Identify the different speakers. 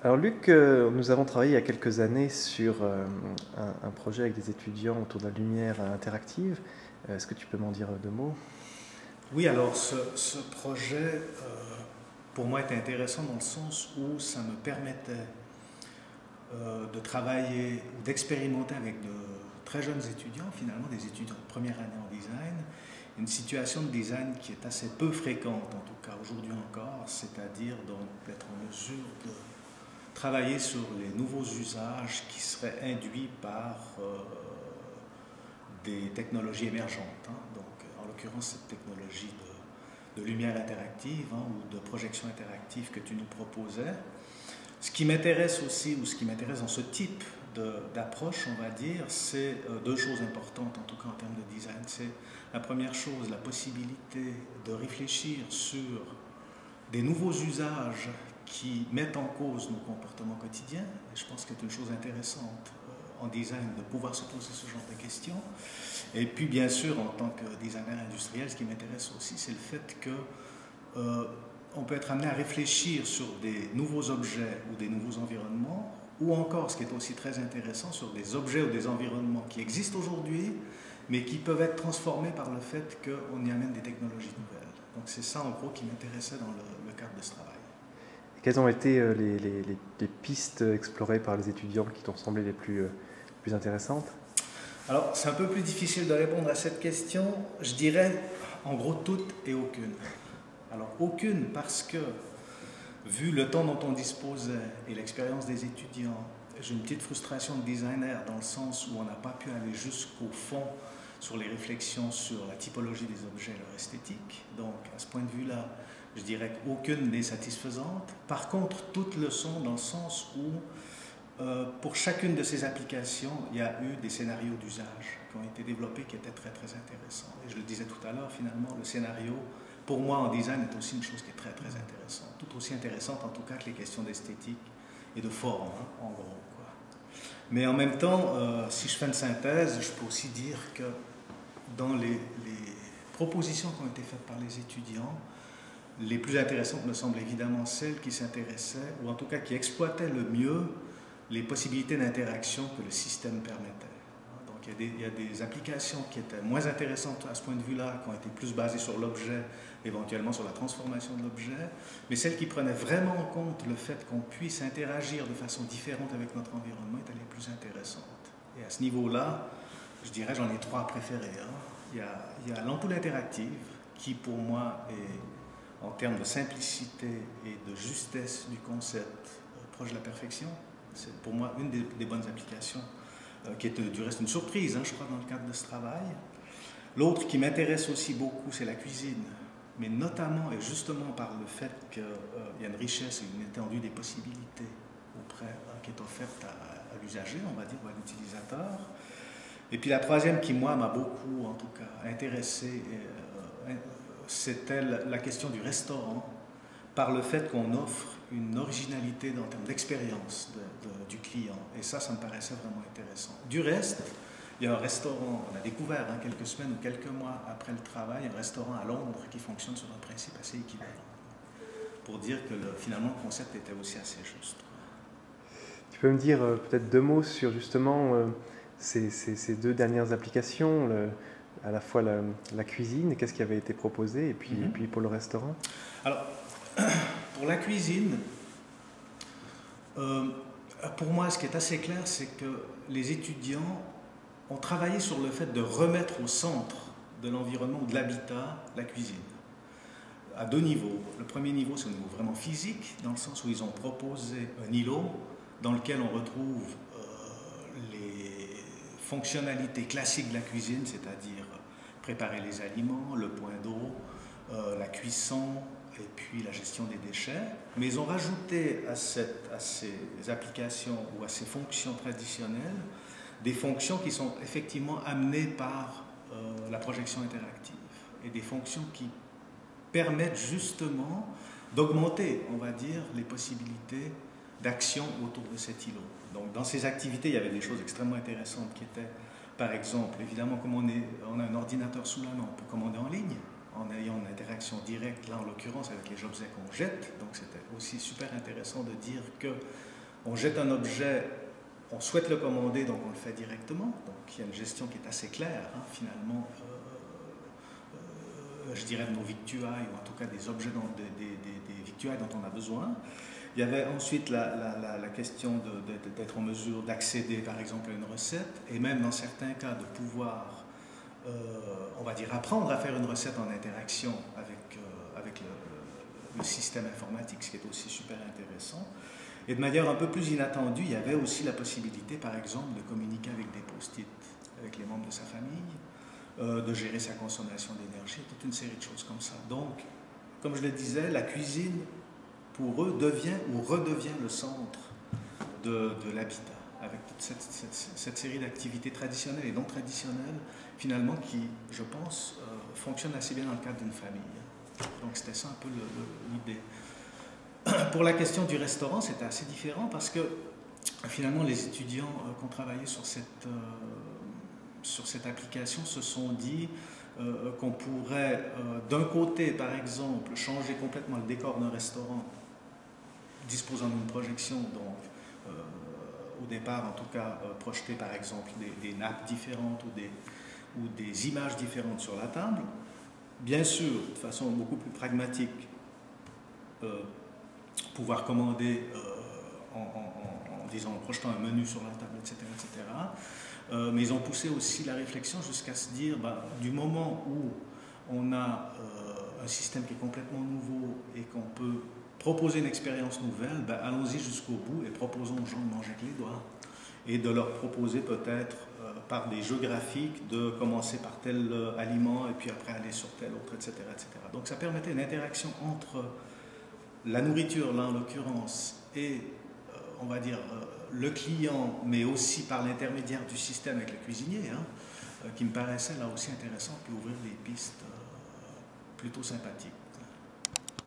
Speaker 1: Alors Luc, nous avons travaillé il y a quelques années sur un projet avec des étudiants autour de la lumière interactive. Est-ce que tu peux m'en dire deux mots?
Speaker 2: Oui, alors ce projet, pour moi, était intéressant dans le sens où ça me permettait de travailler ou d'expérimenter avec de très jeunes étudiants, finalement des étudiants de première année en design, une situation de design qui est assez peu fréquente, en tout cas aujourd'hui encore, c'est-à-dire d'être en mesure de travailler sur les nouveaux usages qui seraient induits par des technologies émergentes, hein. Donc, en l'occurrence, cette technologie de lumière interactive, hein, ou de projection interactive que tu nous proposais. Ce qui m'intéresse aussi, ou ce qui m'intéresse dans ce type d'approche, on va dire, c'est deux choses importantes, en tout cas en termes de design. C'est la première chose, la possibilité de réfléchir sur des nouveaux usages qui mettent en cause nos comportements quotidiens. Et je pense que c'est une chose intéressante en design de pouvoir se poser ce genre de questions. Et puis bien sûr, en tant que designer industriel, ce qui m'intéresse aussi, c'est le fait que on peut être amené à réfléchir sur des nouveaux objets ou des nouveaux environnements, ou encore, ce qui est aussi très intéressant, sur des objets ou des environnements qui existent aujourd'hui, mais qui peuvent être transformés par le fait qu'on y amène des technologies nouvelles. Donc c'est ça en gros qui m'intéressait dans le cadre de ce travail.
Speaker 1: Et quelles ont été les pistes explorées par les étudiants qui t'ont semblé les plus intéressantes?
Speaker 2: Alors c'est un peu plus difficile de répondre à cette question. Je dirais en gros toutes et aucune. Alors aucune parce que, vu le temps dont on disposait et l'expérience des étudiants, j'ai une petite frustration de designer dans le sens où on n'a pas pu aller jusqu'au fond sur les réflexions sur la typologie des objets et leur esthétique. Donc à ce point de vue-là, je dirais qu'aucune n'est satisfaisante. Par contre, toutes le sont dans le sens où pour chacune de ces applications, il y a eu des scénarios d'usage qui ont été développés qui étaient très très intéressants. Et je le disais tout à l'heure, finalement, le scénario, pour moi en design, est aussi une chose qui est très très intéressante. Tout aussi intéressante en tout cas que les questions d'esthétique et de forme, hein, en gros, quoi. Mais en même temps, si je fais une synthèse, je peux aussi dire que dans les propositions qui ont été faites par les étudiants, les plus intéressantes me semblent évidemment celles qui s'intéressaient, ou en tout cas qui exploitaient le mieux les possibilités d'interaction que le système permettait. Donc il y a des applications qui étaient moins intéressantes à ce point de vue-là, qui ont été plus basées sur l'objet, éventuellement sur la transformation de l'objet, mais celles qui prenaient vraiment en compte le fait qu'on puisse interagir de façon différente avec notre environnement étaient les plus intéressantes. Et à ce niveau-là, je dirais, j'en ai trois préférés, hein. Il y a l'ampoule interactive, qui pour moi est, en termes de simplicité et de justesse du concept, proche de la perfection. C'est pour moi une des bonnes applications, qui est du reste une surprise, hein, je crois, dans le cadre de ce travail. L'autre qui m'intéresse aussi beaucoup, c'est la cuisine, mais notamment et justement par le fait qu'il y a une richesse et une étendue des possibilités auprès, qui est offerte à l'usager, on va dire, ou à l'utilisateur. Et puis la troisième qui, moi, m'a beaucoup, en tout cas, intéressé, c'était la question du restaurant, par le fait qu'on offre une originalité en termes d'expérience du client. Et ça me paraissait vraiment intéressant. Du reste, il y a un restaurant, on a découvert, hein, quelques semaines ou quelques mois après le travail, un restaurant à Londres qui fonctionne sur un principe assez équivalent. Pour dire que finalement le concept était aussi assez juste.
Speaker 1: Tu peux me dire peut-être deux mots sur justement ces deux dernières applications, à la fois la cuisine, qu'est-ce qui avait été proposé, et puis pour le restaurant?
Speaker 2: Alors, pour la cuisine, pour moi, ce qui est assez clair, c'est que les étudiants ont travaillé sur le fait de remettre au centre de l'environnement ou de l'habitat la cuisine, à deux niveaux. Le premier niveau, c'est au niveau vraiment physique, dans le sens où ils ont proposé un îlot dans lequel on retrouve les fonctionnalités classiques de la cuisine, c'est-à-dire préparer les aliments, le point d'eau, la cuisson, et puis la gestion des déchets, mais ils ont rajouté à ces applications ou à ces fonctions traditionnelles des fonctions qui sont effectivement amenées par la projection interactive et des fonctions qui permettent justement d'augmenter, on va dire, les possibilités d'action autour de cet îlot. Donc dans ces activités, il y avait des choses extrêmement intéressantes qui étaient, par exemple, évidemment, comme on a un ordinateur sous la main, on peut commander en ligne, en ayant une interaction directe, là en l'occurrence avec les objets qu'on jette. Donc c'était aussi super intéressant de dire que On jette un objet, on souhaite le commander, donc on le fait directement. Donc il y a une gestion qui est assez claire, hein, finalement. Je dirais de nos victuailles, ou en tout cas des objets, des victuailles dont on a besoin. Il y avait ensuite la question d'être en mesure d'accéder, par exemple, à une recette, et même dans certains cas de pouvoir, on va dire, apprendre à faire une recette en interaction avec le système informatique, ce qui est aussi super intéressant. Et de manière un peu plus inattendue, il y avait aussi la possibilité, par exemple, de communiquer avec des post-it, avec les membres de sa famille, de gérer sa consommation d'énergie, toute une série de choses comme ça. Donc, comme je le disais, la cuisine, pour eux, devient ou redevient le centre de l'habitat, avec toute cette série d'activités traditionnelles et non traditionnelles, finalement, qui, je pense, fonctionnent assez bien dans le cadre d'une famille. Donc, c'était ça un peu l'idée. Pour la question du restaurant, c'était assez différent parce que, finalement, les étudiants qui ont travaillé sur cette application se sont dit qu'on pourrait, d'un côté, par exemple, changer complètement le décor d'un restaurant, disposant d'une projection, donc au départ, en tout cas, projeter, par exemple, des nappes différentes ou des images différentes sur la table. Bien sûr, de façon beaucoup plus pragmatique, pouvoir commander en projetant un menu sur la table, etc. etc. Mais ils ont poussé aussi la réflexion jusqu'à se dire, du moment où on a un système qui est complètement nouveau et qu'on peut proposer une expérience nouvelle, allons-y jusqu'au bout et proposons aux gens de manger avec les doigts. Et de leur proposer peut-être, par des jeux graphiques, de commencer par tel aliment et puis après aller sur tel autre, etc. etc. Donc ça permettait une interaction entre la nourriture, là en l'occurrence, et on va dire le client, mais aussi par l'intermédiaire du système avec le cuisinier, qui me paraissait là aussi intéressant, puis ouvrir des pistes plutôt sympathiques.